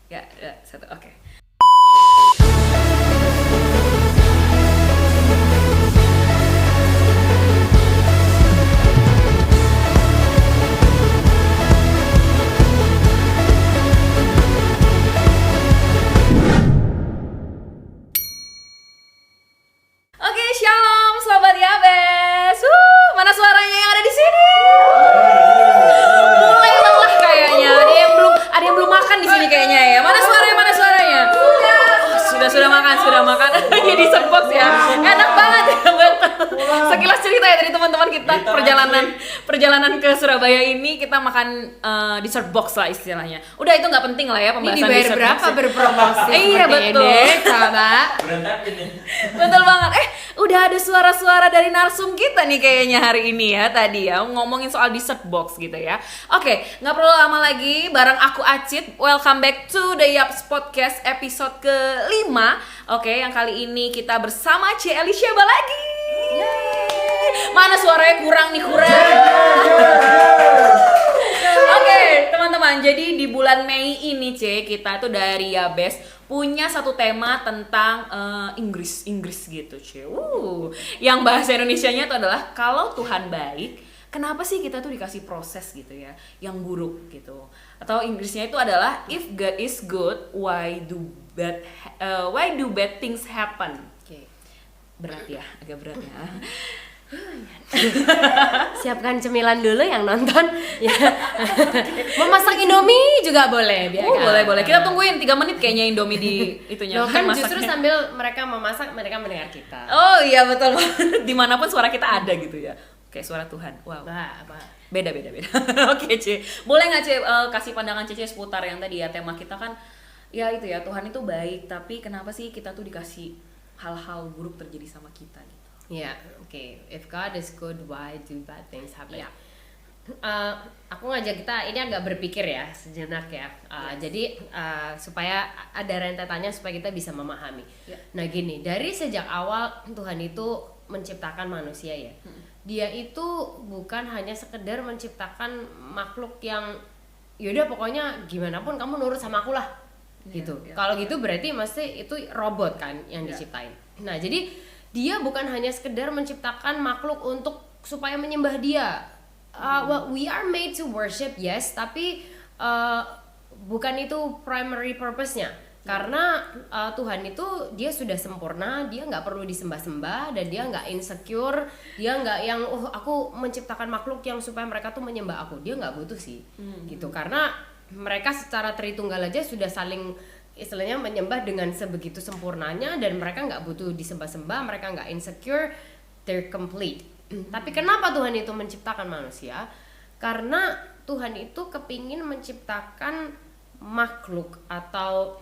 Ya, satu. Oke. Oke, shalom sobat Yabes. Mana suaranya yang ada di sini? Mulai lelah kayaknya. Ada yang belum makan di sini kayaknya ya. Mana suaranya? Sudah makan. Jadi Surfbox ya. Enak banget ya. Sekilas cerita ya dari teman-teman kita perjalanan ke Surabaya ini kita makan di Surfbox lah istilahnya. Udah itu nggak penting lah ya pembahasan ini di Surfbox. berapa berpromosi? Iya betul. Coba. Betul banget. Udah ada suara-suara dari narsum kita nih kayaknya hari ini ya tadi ya ngomongin soal dessert box gitu ya. Oke, nggak perlu lama lagi bareng aku Acit. Welcome back to the Yaps Podcast episode ke-5. Oke, yang kali ini kita bersama C. Elisheba lagi. Yeay. Mana suaranya kurang. Oke, teman-teman. Jadi di bulan Mei ini C, kita tuh dari Yabes punya satu tema tentang Inggris gitu C. Yang bahasa Indonesianya itu adalah kalau Tuhan baik, kenapa sih kita tuh dikasih proses gitu ya yang buruk gitu. Atau Inggrisnya itu adalah if God is good, why do bad things happen? Oke. Berat ya, agak berat ya. Siapkan cemilan dulu yang nonton ya. Mau masak Indomie juga boleh Boleh. Kita tungguin 3 menit kayaknya Indomie di itunya. Loh, kan justru sambil mereka memasak mereka mendengar kita. Oh iya betul. Dimanapun suara kita ada gitu ya. Kayak suara Tuhan. Wow. Beda. Oke C. Boleh nggak C kasih pandangan C seputar yang tadi ya tema kita kan ya itu ya Tuhan itu baik tapi kenapa sih kita tuh dikasih hal-hal buruk terjadi sama kita gitu. Ya, oke. If God is good, why do bad things happen? Yeah. Aku ngajak kita ini agak berpikir ya sejenak ya. Jadi supaya ada rentetannya supaya kita bisa memahami. Yeah. Nah gini, dari sejak awal Tuhan itu menciptakan manusia ya. Dia itu bukan hanya sekedar menciptakan makhluk yang yaudah pokoknya gimana pun kamu nurut sama aku lah. Gitu. Kalau gitu berarti mesti itu robot kan yang diciptain. Nah jadi dia bukan hanya sekedar menciptakan makhluk untuk supaya menyembah dia. Well, we are made to worship, yes, tapi bukan itu primary purpose-nya. Karena Tuhan itu dia sudah sempurna, dia nggak perlu disembah-sembah dan dia nggak insecure, dia nggak yang aku menciptakan makhluk yang supaya mereka tuh menyembah aku, dia nggak butuh sih, gitu. Karena mereka secara Tritunggal aja sudah saling istilahnya menyembah dengan sebegitu sempurnanya dan mereka nggak butuh disembah-sembah, mereka nggak insecure, they're complete. Tapi kenapa Tuhan itu menciptakan manusia? Karena Tuhan itu kepingin menciptakan makhluk atau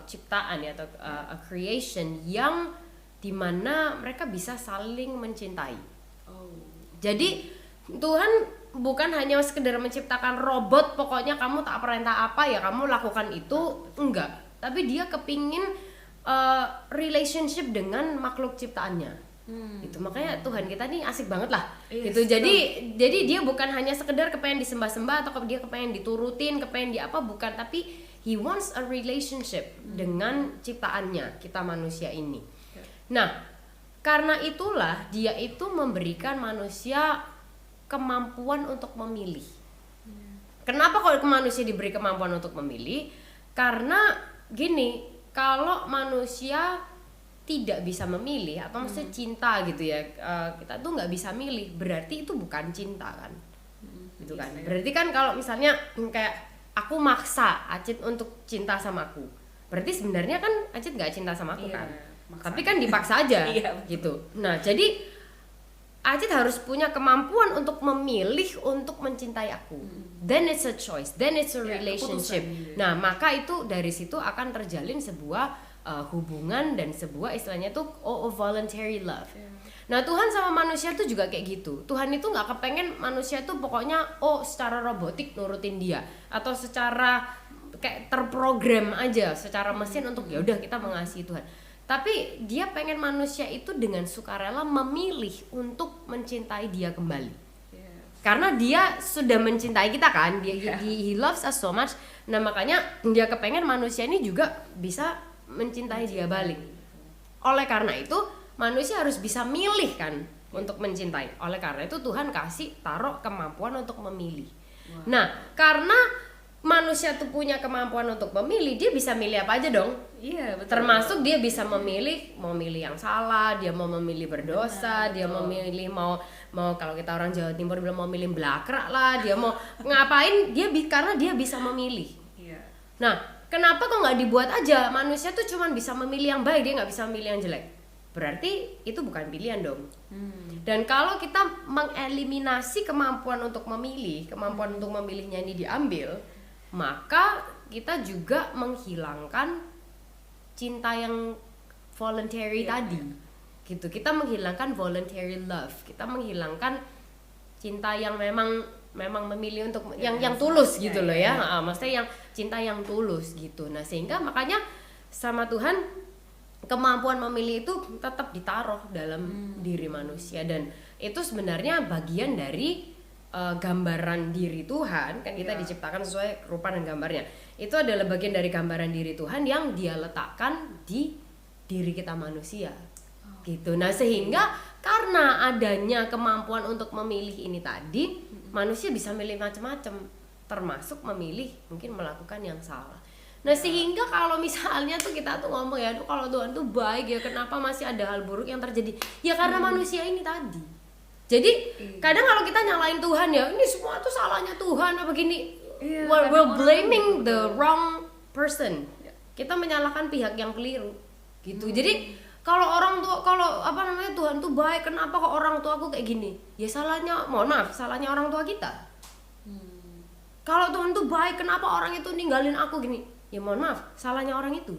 ciptaan ya atau a creation yang dimana mereka bisa saling mencintai. Jadi Tuhan bukan hanya sekedar menciptakan robot, pokoknya kamu tak perintah apa ya kamu lakukan itu, enggak. Tapi dia kepingin relationship dengan makhluk ciptaannya. Itu makanya Tuhan kita nih asik banget lah. Yes, gitu. Jadi dia bukan hanya sekedar kepengen disembah-sembah atau dia kepengen diturutin, kepengen di apa, bukan, tapi he wants a relationship dengan ciptaannya, kita manusia ini. Nah, karena itulah dia itu memberikan manusia kemampuan untuk memilih. Kenapa kalau manusia diberi kemampuan untuk memilih? Karena gini, kalau manusia tidak bisa memilih atau maksudnya cinta gitu ya, kita tuh nggak bisa milih, berarti itu bukan cinta kan, gitu kan? Berarti kan kalau misalnya kayak aku maksa Acit untuk cinta sama aku, berarti sebenarnya kan Acit nggak cinta sama aku kan, tapi kan dipaksa aja, gitu. Nah jadi Acit harus punya kemampuan untuk memilih untuk mencintai aku. Then it's a choice, then it's a relationship. Nah, maka itu dari situ akan terjalin sebuah hubungan dan sebuah istilahnya tuh voluntary love. Nah, Tuhan sama manusia tuh juga kayak gitu. Tuhan itu nggak kepengen manusia tuh pokoknya secara robotik nurutin dia atau secara kayak terprogram aja secara mesin untuk ya udah kita mengasihi Tuhan. Tapi dia pengen manusia itu dengan sukarela memilih untuk mencintai dia kembali. Karena dia sudah mencintai kita kan, he loves us so much. Nah makanya dia kepengen manusia ini juga bisa mencintai dia balik. Oleh karena itu manusia harus bisa milih kan untuk mencintai. Oleh karena itu Tuhan kasih taruh kemampuan untuk memilih. Nah karena manusia tuh punya kemampuan untuk memilih, dia bisa milih apa aja dong. Iya, betul. Termasuk dia bisa memilih, mau milih yang salah, dia mau memilih berdosa, dia mau milih mau kalau kita orang Jawa Timur bilang mau milih belakrak lah, dia mau ngapain, karena dia bisa memilih. Iya. Nah, kenapa kok nggak dibuat aja manusia tuh cuman bisa memilih yang baik, dia nggak bisa memilih yang jelek? Berarti itu bukan pilihan dong. Dan kalau kita mengeliminasi kemampuan untuk memilih, kemampuan untuk memilihnya ini diambil, maka kita juga menghilangkan cinta yang voluntary tadi. Gitu. Kita menghilangkan voluntary love. Kita menghilangkan cinta yang memang memilih untuk yang tulus gitu loh ya. Maksudnya yang cinta yang tulus gitu. Nah, sehingga makanya sama Tuhan kemampuan memilih itu tetap ditaruh dalam diri manusia, dan itu sebenarnya bagian dari gambaran diri Tuhan kan, kita diciptakan sesuai rupa dan gambarnya. Itu adalah bagian dari gambaran diri Tuhan yang dia letakkan di diri kita manusia. Gitu. Nah, sehingga karena adanya kemampuan untuk memilih ini tadi, manusia bisa milih macam-macam, termasuk memilih mungkin melakukan yang salah. Nah, sehingga kalau misalnya tuh kita tuh ngomong ya, kalau Tuhan tuh baik ya, kenapa masih ada hal buruk yang terjadi? Ya karena manusia ini tadi. Jadi kadang kalau kita nyalain Tuhan ya, ini semua tuh salahnya Tuhan apa gini, we're blaming the wrong person. Kita menyalahkan pihak yang keliru gitu. Jadi kalau Tuhan tuh baik, kenapa kok orang tua aku kayak gini? Ya salahnya, mohon maaf, salahnya orang tua kita. Kalau Tuhan tuh baik, kenapa orang itu ninggalin aku gini? Ya mohon maaf, salahnya orang itu.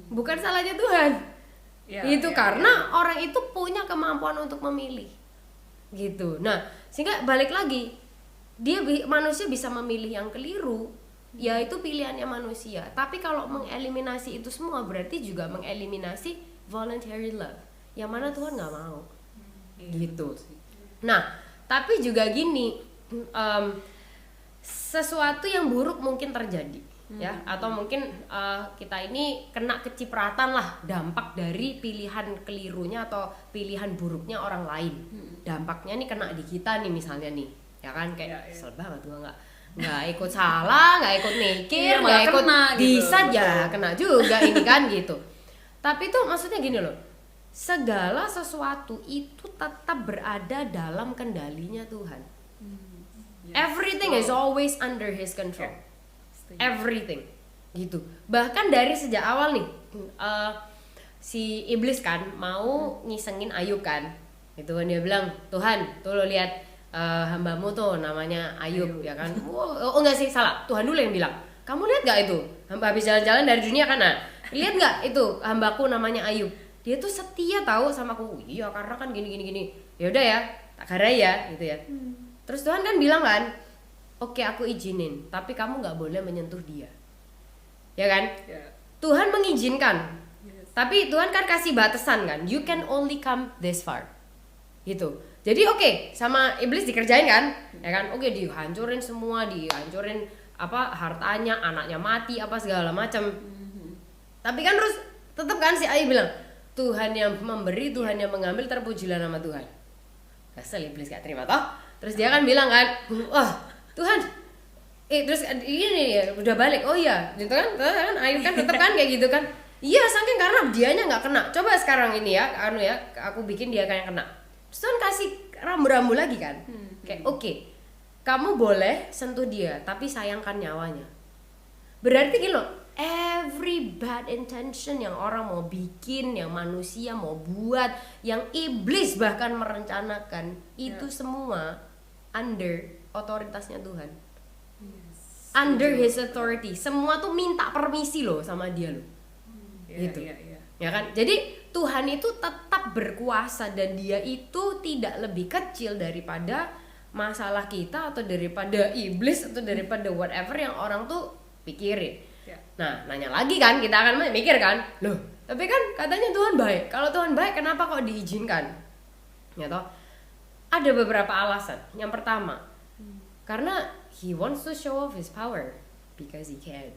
Bukan salahnya Tuhan. Karena orang itu punya kemampuan untuk memilih. Gitu. Nah, sehingga balik lagi, manusia bisa memilih yang keliru, yaitu pilihannya manusia. Tapi kalau mengeliminasi itu semua berarti juga mengeliminasi voluntary love, yang mana Tuhan nggak mau. Gitu. Nah, tapi juga gini, sesuatu yang buruk mungkin terjadi, ya, atau mungkin kita ini kena kecipratan lah dampak dari pilihan kelirunya atau pilihan buruknya orang lain. Dampaknya nih kena di kita nih misalnya nih, ya kan, kayak kesel banget gua nggak ikut salah, nggak ikut mikir, nggak ikut disat gitu. Ya kena juga ini kan gitu. Tapi tuh maksudnya gini loh, segala sesuatu itu tetap berada dalam kendalinya Tuhan. Everything is always under His control. Everything gitu. Bahkan dari sejak awal nih, si iblis kan mau ngisengin Ayub kan, itu kan dia bilang, Tuhan tuh lo lihat hambamu tuh namanya Ayub. Ya kan. Oh enggak sih, salah, Tuhan dulu yang bilang, kamu lihat gak itu hamba habis jalan-jalan dari dunia kan, nah lihat gak itu hambaku namanya Ayub, dia tuh setia tahu sama aku. Iya karena kan gini. Ya udah ya, tak garai ya gitu ya. Terus Tuhan kan bilang kan, oke aku izinin, tapi kamu gak boleh menyentuh dia. Ya kan? Tuhan mengizinkan, tapi Tuhan kan kasih batasan kan, you can only come this far gitu. Jadi oke, sama iblis dikerjain kan, ya kan? Oke, dihancurin semua, dihancurin hartanya, anaknya mati, apa segala macam. Tapi kan terus tetap kan si Ayub bilang, Tuhan yang memberi, Tuhan yang mengambil, terpujilah nama Tuhan. Kesel iblis gak terima toh. Terus dia kan bilang kan, wah Tuhan, terus ini ya udah balik, oh iya, gitu kan Ayub kan tetap kan kayak gitu kan. Iya, saking karena dianya nggak kena. Coba sekarang ini ya, aku bikin dia kayak kena. Terus Tuhan kasih rambu-rambu lagi kan, kayak oke, kamu boleh sentuh dia, tapi sayangkan nyawanya. Berarti gini loh, every bad intention yang orang mau bikin, yang manusia mau buat, yang iblis bahkan merencanakan, itu semua under otoritasnya Tuhan. Under His authority. Semua tuh minta permisi loh sama dia loh. Gitu. Ya kan? Jadi Tuhan itu tetap berkuasa, dan dia itu tidak lebih kecil daripada masalah kita atau daripada iblis atau daripada whatever yang orang tuh pikirin. Nah, nanya lagi kan, kita akan mikir kan, loh, tapi kan katanya Tuhan baik. Kalau Tuhan baik, kenapa kok diizinkan? Ya toh? Ada beberapa alasan. Yang pertama, karena he wants to show off his power because he can.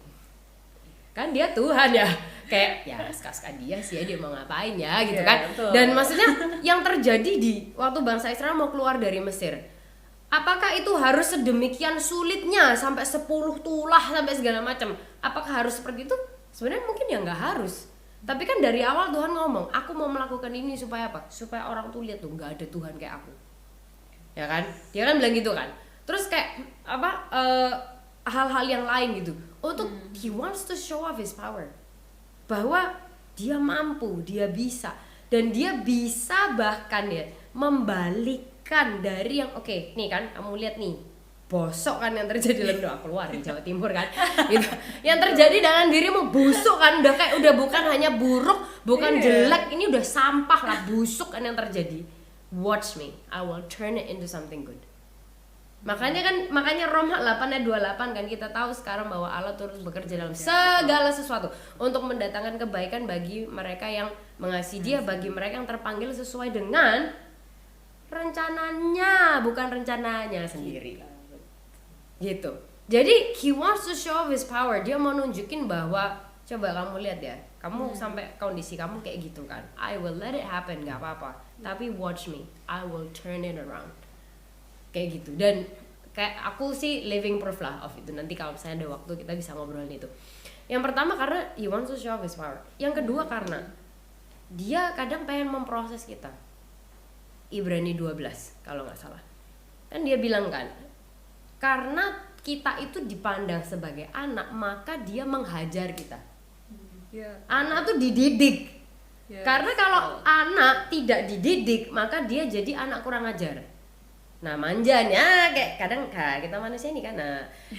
Kan dia Tuhan ya, kayak ya suka-suka dia sih ya, dia mau ngapain ya gitu kan. Betul. Dan maksudnya yang terjadi di waktu bangsa Israel mau keluar dari Mesir, apakah itu harus sedemikian sulitnya sampai 10 tulah sampai segala macam? Apakah harus seperti itu? Sebenarnya mungkin ya nggak harus. Tapi kan dari awal Tuhan ngomong, aku mau melakukan ini supaya apa? Supaya orang tuh lihat tuh nggak ada Tuhan kayak aku. Ya kan? Dia kan bilang gitu kan. Terus kayak apa hal-hal yang lain gitu. Untuk he wants to show off his power. Bahwa dia mampu, dia bisa, dan dia bisa bahkan ya membalikkan dari yang oke, nih kan kamu lihat nih. Bosok kan yang terjadi dalam doa keluar di Jawa Timur kan. Gitu. Yang terjadi dalam dirimu busuk kan, udah bukan hanya buruk, bukan jelek, ini udah sampah lah, busuk kan yang terjadi. Watch me, I will turn it into something good. Makanya Roma 8 ayat 28 kan kita tahu sekarang bahwa Allah terus bekerja dalam segala sesuatu untuk mendatangkan kebaikan bagi mereka yang mengasihi Dia, bagi mereka yang terpanggil sesuai dengan rencananya, bukan rencananya sendiri. Gitu. Jadi he wants to show off his power. Dia mau nunjukin bahwa coba kamu lihat ya, kamu sampai kondisi kamu kayak gitu kan. I will let it happen, gak apa-apa. Tapi watch me, I will turn it around. Kayak gitu. Dan kayak aku sih living proof lah of itu. Nanti kalau misalnya ada waktu kita bisa ngobrolin itu. Yang pertama karena he wants to show off his power. Yang kedua karena dia kadang pengen memproses kita. Ibrani 12 kalau nggak salah. Kan dia bilang kan, karena kita itu dipandang sebagai anak, maka dia menghajar kita. Anak tuh dididik. Karena kalau anak tidak dididik, maka dia jadi anak kurang ajar. Nah manjanya kayak kadang kita manusia ini kan,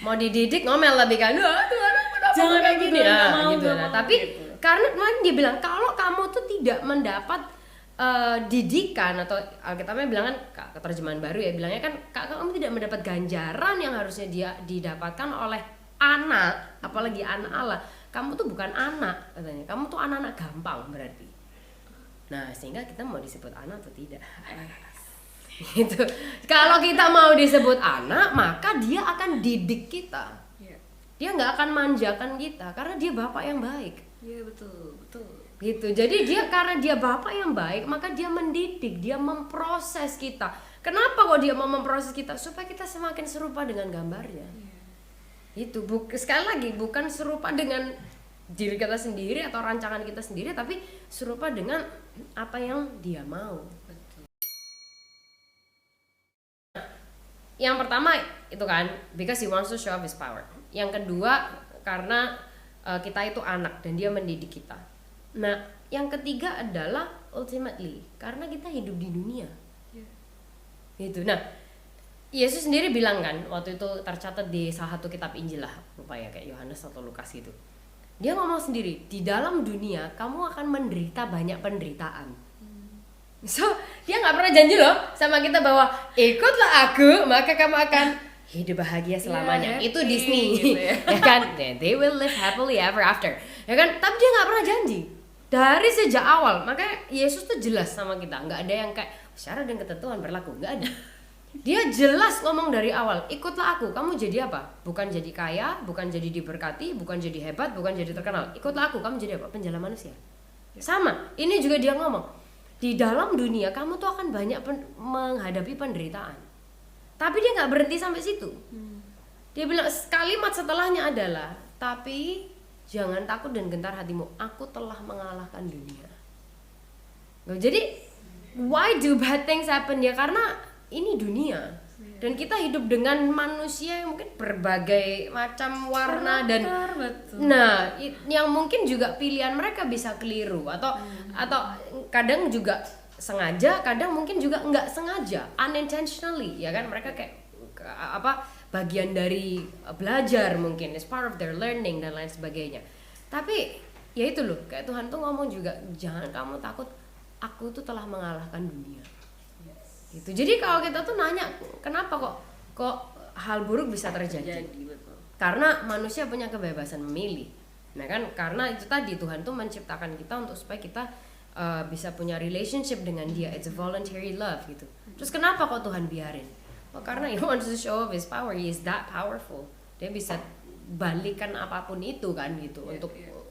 mau dididik ngomel lebih kan, Tuhan kenapa kayak gini, gitu. Nah tapi gitu. Karena dia bilang kalau kamu tuh tidak mendapat didikan, atau Alkitabnya bilang kan, keterjemahan baru ya bilangnya kan, kamu tidak mendapat ganjaran yang harusnya dia didapatkan oleh anak, apalagi anak Allah. Kamu tuh bukan anak katanya, kamu tuh anak-anak gampang berarti. Nah sehingga kita mau disebut anak atau tidak? Gitu. Kalau kita mau disebut anak, maka dia akan didik kita. Dia nggak akan manjakan kita karena dia bapak yang baik. Iya betul. Gitu. Jadi karena dia bapak yang baik, maka dia mendidik, dia memproses kita. Kenapa kok dia mau memproses kita? Supaya kita semakin serupa dengan gambarnya. Itu sekali lagi bukan serupa dengan diri kita sendiri atau rancangan kita sendiri, tapi serupa dengan apa yang dia mau. Yang pertama itu kan because he wants to show off his power. Yang kedua karena kita itu anak dan dia mendidik kita. Nah, yang ketiga adalah ultimately karena kita hidup di dunia. Gitu. Nah, Yesus sendiri bilang kan waktu itu tercatat di salah satu kitab Injil lah, lupa ya kayak Yohanes atau Lukas gitu. Dia ngomong sendiri, di dalam dunia kamu akan menderita banyak penderitaan. So, dia nggak pernah janji loh sama kita bahwa ikutlah aku, maka kamu akan hidup bahagia selamanya. Itu Disney, gitu ya. Ya kan? They will live happily ever after. Ya kan? Tapi dia nggak pernah janji dari sejak awal. Makanya Yesus tuh jelas sama kita. Nggak ada yang kayak syarat dan ketentuan berlaku. Nggak ada. Dia jelas ngomong dari awal, ikutlah aku. Kamu jadi apa? Bukan jadi kaya, bukan jadi diberkati, bukan jadi hebat, bukan jadi terkenal. Ikutlah aku. Kamu jadi apa? Penjala manusia. Sama. Ini juga dia ngomong. Di dalam dunia kamu tuh akan banyak menghadapi penderitaan. Tapi dia nggak berhenti sampai situ. Dia bilang kalimat setelahnya adalah, tapi jangan takut dan gentar hatimu, aku telah mengalahkan dunia. Jadi why do bad things happen ya? Karena ini dunia. Dan kita hidup dengan manusia yang mungkin berbagai macam warna dan betul. Nah, yang mungkin juga pilihan mereka bisa keliru atau kadang juga sengaja, kadang mungkin juga nggak sengaja, unintentionally, ya kan? Mereka kayak bagian dari belajar mungkin, it's part of their learning dan lain sebagainya. Tapi ya itu loh, kayak Tuhan tuh ngomong juga, jangan kamu takut, aku tuh telah mengalahkan dunia. Gitu. Jadi kalau kita tuh nanya kenapa kok hal buruk bisa terjadi? Betul. Karena manusia punya kebebasan memilih. Nah kan karena itu tadi Tuhan tuh menciptakan kita untuk supaya kita bisa punya relationship dengan dia. It's a voluntary love gitu. Terus kenapa kok Tuhan biarin? Oh, karena He wants to show off His power. He is that powerful. Dia bisa balikan apapun itu kan gitu,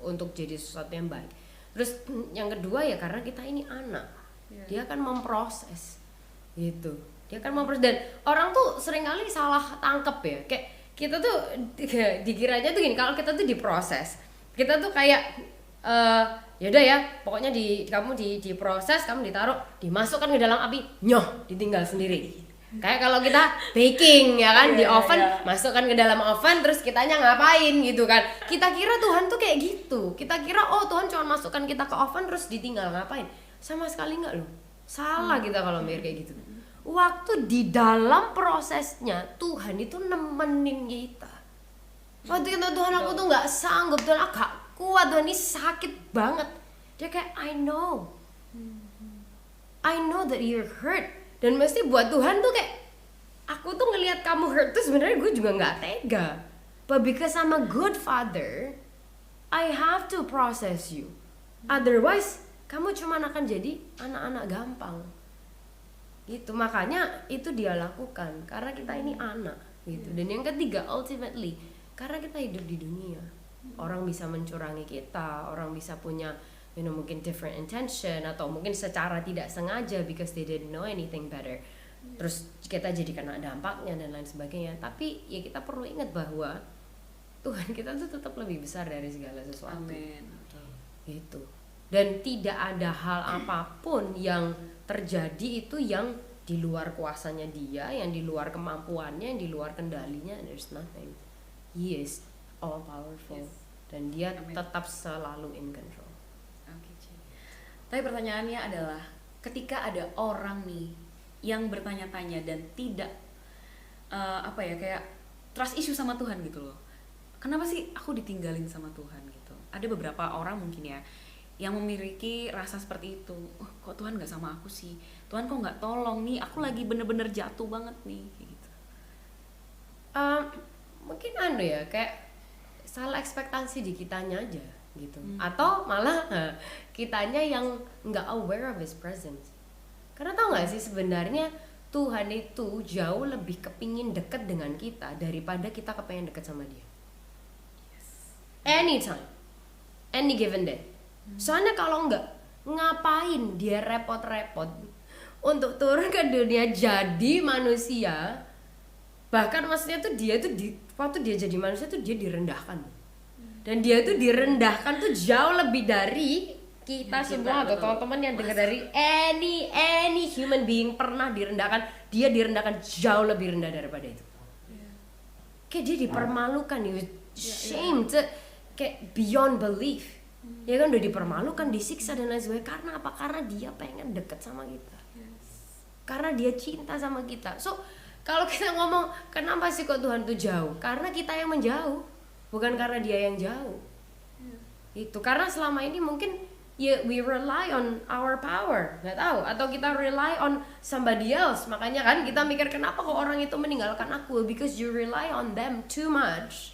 untuk jadi sesuatu yang baik. Terus yang kedua ya karena kita ini anak. Dia akan memproses gitu. Dia akan memproses, dan orang tuh seringkali salah tangkep ya. Kayak kita tuh dikiranya tuh gini, kalau kita tuh diproses. Kita tuh kayak yaudah ya, pokoknya kamu diproses, kamu ditaruh, dimasukkan ke dalam api, nyoh, ditinggal sendiri. Kayak kalau kita baking ya kan, di oven, masukkan ke dalam oven, terus kitanya ngapain gitu kan. Kita kira Tuhan tuh kayak gitu. Kita kira oh Tuhan cuma masukkan kita ke oven terus ditinggal ngapain. Sama sekali enggak loh. Salah kita kalau mikir kayak gitu. Waktu di dalam prosesnya Tuhan itu nemenin kita. Waktu itu Tuhan, aku tuh nggak sanggup, Tuhan aku gak kuat, Tuhan ini sakit banget. Dia kayak I know that you're hurt. Dan mesti buat Tuhan tuh kayak aku tuh ngelihat kamu hurt tuh sebenarnya gue juga nggak tega. But because I'm a good father, I have to process you. Otherwise kamu cuma akan jadi anak-anak gampang. Gitu, makanya itu dia lakukan karena kita ini anak gitu. Dan yang ketiga, ultimately karena kita hidup di dunia. Orang bisa mencurangi kita, orang bisa punya mungkin different intention, atau mungkin secara tidak sengaja because they didn't know anything better. Terus kita jadi kena dampaknya dan lain sebagainya. Tapi ya kita perlu ingat bahwa Tuhan kita tuh tetap lebih besar dari segala sesuatu. Amin. Gitu. Dan tidak ada hal apapun yang terjadi itu yang di luar kuasanya Dia, yang di luar kemampuannya, yang di luar kendalinya. There's nothing. He is all powerful. Dan Dia tetap selalu in control. Tapi pertanyaannya adalah, ketika ada orang nih yang bertanya-tanya dan tidak kayak trust issue sama Tuhan gitu loh. Kenapa sih aku ditinggalin sama Tuhan gitu? Ada beberapa orang mungkin ya yang memiliki rasa seperti itu. Oh, kok Tuhan nggak sama aku sih? Tuhan kok nggak tolong nih? Aku lagi bener-bener jatuh banget nih gitu. Mungkin kayak salah ekspektasi di kitanya aja gitu. Atau malah kitanya yang nggak aware of His presence. Karena tau nggak sih sebenarnya Tuhan itu jauh lebih kepingin deket dengan kita daripada kita kepengen deket sama Dia. Anytime, any given day. Soalnya kalau nggak, ngapain Dia repot-repot untuk turun ke dunia jadi manusia. Bahkan maksudnya tuh Dia tuh waktu Dia jadi manusia tuh Dia direndahkan. Dan Dia tuh direndahkan tuh jauh lebih dari kita semua atau teman-teman yang dengar dari any human being pernah direndahkan. Dia direndahkan jauh lebih rendah daripada itu. Kayak Dia dipermalukan, shamed, kayak beyond belief. Ya kan, udah dipermalukan, disiksa dan lain sebagainya. Karena apa? Karena Dia pengen deket sama kita. Karena Dia cinta sama kita. So kalau kita ngomong kenapa sih kok Tuhan tuh jauh? Karena kita yang menjauh, bukan karena Dia yang jauh. Itu karena selama ini mungkin we rely on our power, nggak tahu, atau kita rely on somebody else. Makanya kan kita mikir kenapa kok orang itu meninggalkan aku, because you rely on them too much.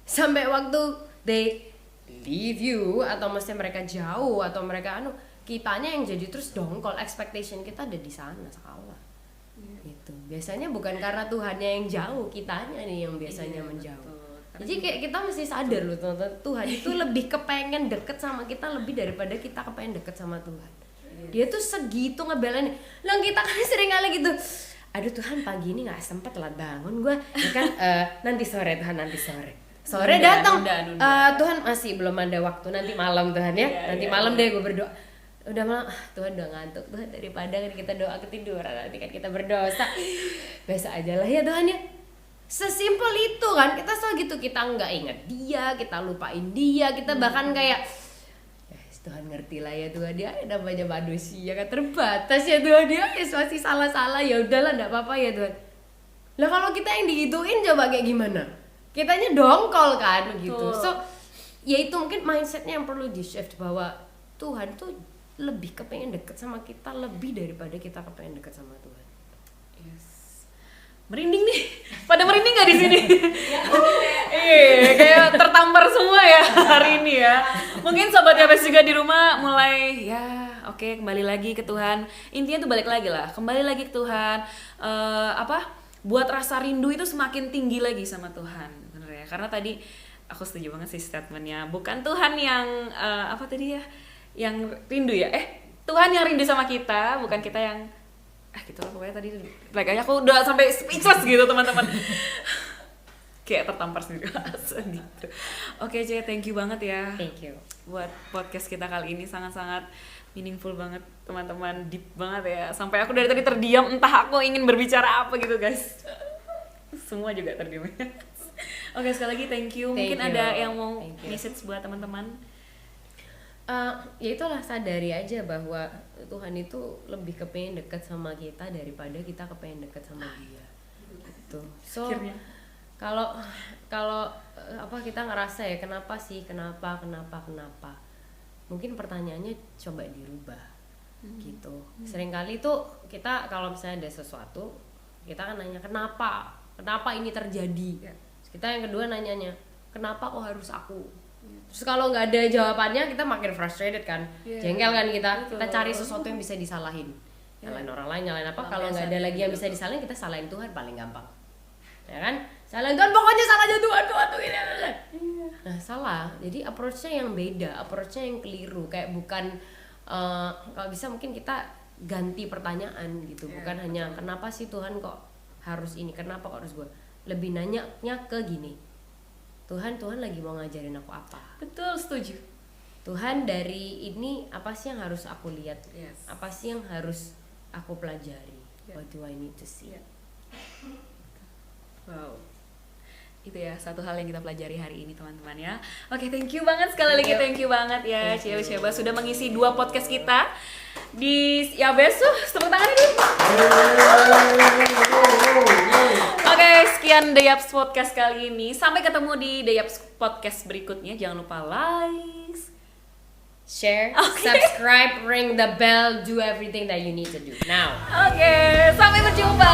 Sampai waktu they leave you, atau mesti mereka jauh, atau mereka kitanya yang jadi terus dongkol. Expectation kita ada di sana, salah. Gitu. Biasanya bukan karena Tuhannya yang jauh, kitanya nih yang biasanya menjauh. Jadi kayak kita mesti sadar loh teman-teman, Tuhan itu lebih kepengen deket sama kita lebih daripada kita kepengen deket sama Tuhan. Dia tuh segitu ngebelain. Lah kita kan sering kali gitu, aduh Tuhan pagi ini nggak sempet lah bangun gue, ya kan nanti sore Tuhan, nanti sore datang, Tuhan masih belum ada waktu, nanti malam Tuhan ya, nanti malam deh gue berdoa. Udah malam, Tuhan udah ngantuk Tuhan, daripada kan kita doa ketiduran nanti kan kita berdosa. Biasa aja lah ya Tuhan ya. Sesimpel itu kan, kita selalu gitu, kita nggak ingat Dia, kita lupain Dia, kita bahkan kayak Tuhan ngerti lah ya Tuhan, Dia namanya manusia kan terbatas ya Tuhan, Dia masih salah-salah, ya udahlah nggak apa-apa ya Tuhan. Lah kalau kita yang digituin coba kayak gimana? Kitanya dongkol kan gitu. So ya itu mungkin mindsetnya yang perlu di shift, bahwa Tuhan tuh lebih kepengen deket sama kita lebih daripada kita kepengen deket sama Tuhan. merinding nih. Pada merinding nggak di sini? Iya, kayak tertampar semua ya hari ini ya. Mungkin sobat Yabes juga di rumah mulai ya, oke, kembali lagi ke Tuhan. Intinya tuh balik lagi lah, kembali lagi ke Tuhan. Buat rasa rindu itu semakin tinggi lagi sama Tuhan, bener ya. Karena tadi aku setuju banget sih statementnya. Bukan Tuhan yang apa tadi ya, yang rindu ya. Tuhan yang rindu sama kita, bukan kita yang gitu lah pokoknya tadi. Kayaknya aku udah sampai speechless gitu teman-teman. Kayak tertampar sendiri gitu. Oke, C, thank you banget ya. Thank you. Buat podcast kita kali ini sangat-sangat meaningful banget teman-teman, deep banget ya. Sampai aku dari tadi terdiam, entah aku ingin berbicara apa gitu guys. Semua juga terdiam. Oke, sekali lagi thank you. Mungkin ada yang mau message buat teman-teman? Ya itulah, sadari aja bahwa Tuhan itu lebih kepengen dekat sama kita daripada kita kepengen dekat sama Dia. Gitu. So kalau apa kita ngerasa ya kenapa mungkin pertanyaannya coba dirubah gitu. Seringkali tuh kita kalau misalnya ada sesuatu kita kan nanya kenapa ini terjadi. Terus kita yang kedua nanyanya kenapa kok harus aku. Terus kalau nggak ada jawabannya kita makin frustrated kan, jengkel kan kita cari sesuatu yang bisa disalahin, nyalain orang lain, nyalain apa. Kalau nggak ada lagi yang bisa disalahin, kita salahin Tuhan paling gampang, ya kan? Salahin Tuhan, pokoknya salahnya Tuhan tuh ini. Nah salah, jadi approach-nya yang beda, approach-nya yang keliru. Kayak bukan kalau bisa mungkin kita ganti pertanyaan gitu, bukan hanya kenapa sih Tuhan kok harus ini, kenapa kok harus gue. Lebih nanyanya ke gini, Tuhan lagi mau ngajarin aku apa? Betul, setuju. Tuhan dari ini apa sih yang harus aku lihat? Apa sih yang harus aku pelajari? What do I need to see? Wow. Itu ya satu hal yang kita pelajari hari ini teman-teman ya. Oke, thank you banget sekali lagi, thank you banget ya Ciaba sudah mengisi 2 podcast kita di Yabes. Tepuk tangan dulu. Oke, sekian The Yaps Podcast kali ini. Sampai ketemu di The Yaps Podcast berikutnya. Jangan lupa like, share, subscribe, ring the bell, do everything that you need to do now. Oke, sampai berjumpa.